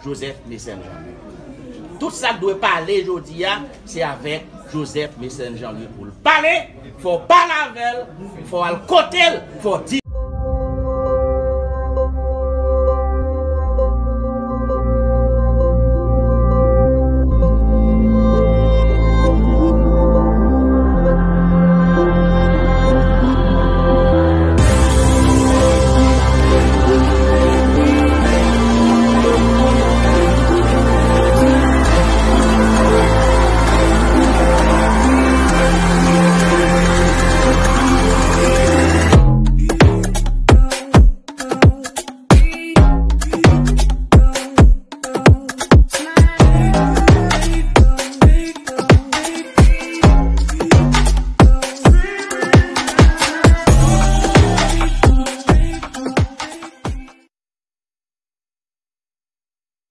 Joseph Messenjean. Tout ça doit parler aujourd'hui, c'est avec Joseph Messenjean pour le parler. Il faut parler avec elle, il faut aller côté, il faut dire.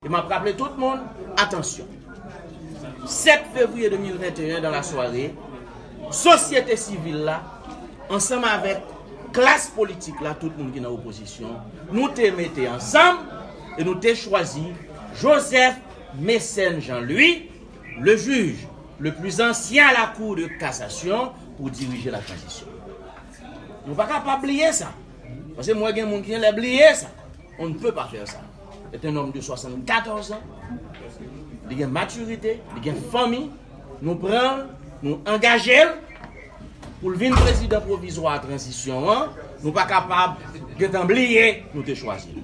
Je m'a rappelé tout le monde, attention. 7 février 2021, dans la soirée, société civile là, ensemble avec classe politique là, tout le monde qui est dans l'opposition, nous te mettons ensemble et nous te choisi Joseph Messenjean, lui, le juge le plus ancien à la Cour de cassation pour diriger la transition. Nous ne pouvons pas oublier ça. Parce que moi, il y a des gens qui ont oublié ça. On ne peut pas faire ça. C'est un homme de 74 ans, il a une maturité, il a une famille, nous prenons, nous engageons pour le venir président provisoire de transition, nous ne sommes pas capables d'oublier, nous te choisir.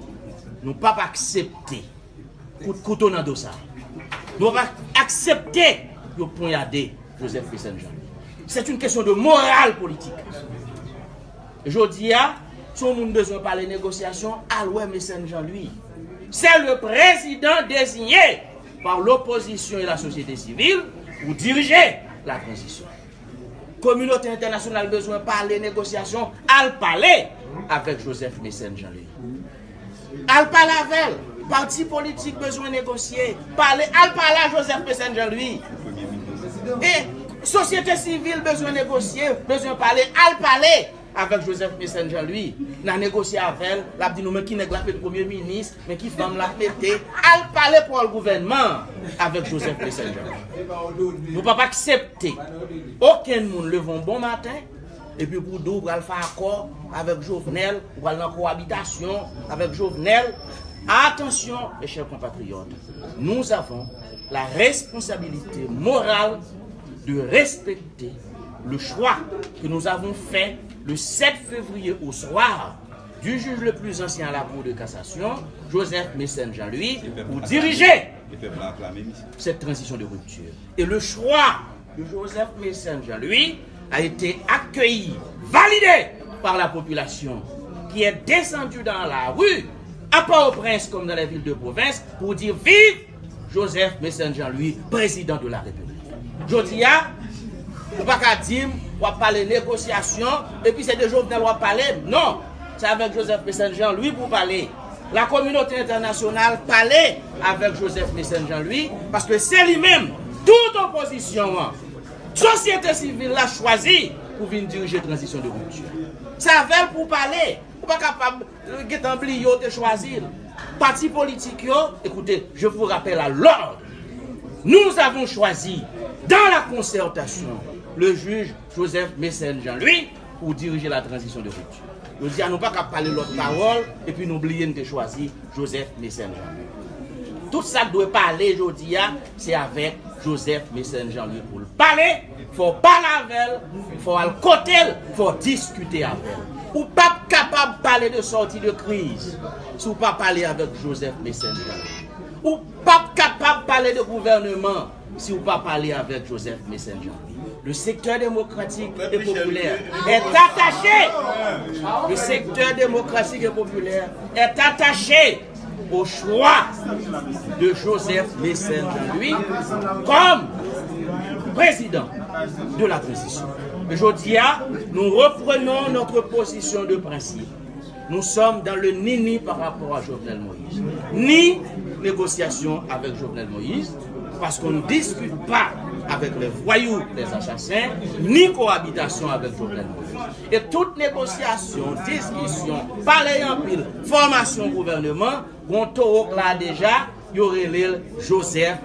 Nous ne pouvons pas accepter coup de couteau dans le dossier. Nous ne pouvons pas accepter de poignarder Joseph Messenjean. C'est une question de morale politique. Aujourd'hui, si on a besoin de parler de négociation, Aloué Messenjean, lui. C'est le président désigné par l'opposition et la société civile pour diriger la transition. La communauté internationale a besoin de parler de négociation, elle parler avec Joseph Messenjean. Elle parle avec elle. Parti politique besoin de négocier. Elle parle à Joseph Messenjean lui. Et société civile besoin de négocier, besoin de parler, elle parler avec Joseph Messenjean lui. N'a négocié avec elle, l'a dit nous mais qui n'est pas le premier ministre, mais qui femme l'a pété. Elle parler pour le gouvernement avec Joseph Messenjean. Nous ne pouvons pas accepter aucun monde levant bon matin et puis pour nous faire accord avec Jovenel, pour aller en cohabitation avec Jovenel. Attention, mes chers compatriotes, nous avons la responsabilité morale de respecter le choix que nous avons fait le 7 février au soir du juge le plus ancien à la Cour de cassation, Joseph Messenjean, lui, pour diriger cette transition de rupture. Et le choix de Joseph Messenjean, lui, a été accueilli, validé par la population qui est descendue dans la rue, à Port-au-Prince comme dans les villes de province, pour dire vive Joseph Messenjean, lui, président de la République. Jodi a, on ne peut pas dire, on va parler négociation, et puis c'est de Jovenel on va parler. Non, c'est avec Joseph Messenjean, lui, pour parler. La communauté internationale parler avec Joseph Messenjean, lui, parce que c'est lui-même, toute opposition, société civile l'a choisi pour venir diriger la transition de rupture. C'est avec pour parler. On n'est pas capable de choisir. Parti politique, écoutez, je vous rappelle à l'ordre. Nous avons choisi, dans la concertation, le juge Joseph Messenjean, lui, pour diriger la transition de rupture. Nous disons, nous ne pouvons pas parler l'autre parole et puis nous oublions de choisir Joseph Messenjean. Tout ça doit parler aujourd'hui, c'est avec Joseph Messenjean, lui, pour le parler. Il faut parler avec elle, il faut aller côté, il faut discuter avec elle. Ou pas capable de parler de sortie de crise si vous ne pas parler avec Joseph Messenjean. Ou pas capable de parler de gouvernement si vous ne pas parler avec Joseph Messenjean. Le secteur démocratique et populaire est attaché. Le secteur démocratique et populaire est attaché au choix de Joseph Messenjean, lui, comme président de la transition. Aujourd'hui, nous reprenons notre position de principe. Nous sommes dans le ni-ni par rapport à Jovenel Moïse. Ni négociation avec Jovenel Moïse, parce qu'on ne discute pas avec les voyous, les assassins, ni cohabitation avec Jovenel Moïse. Et toute négociation, discussion, parler en pile, formation gouvernement, on là déjà, yo relèl Joseph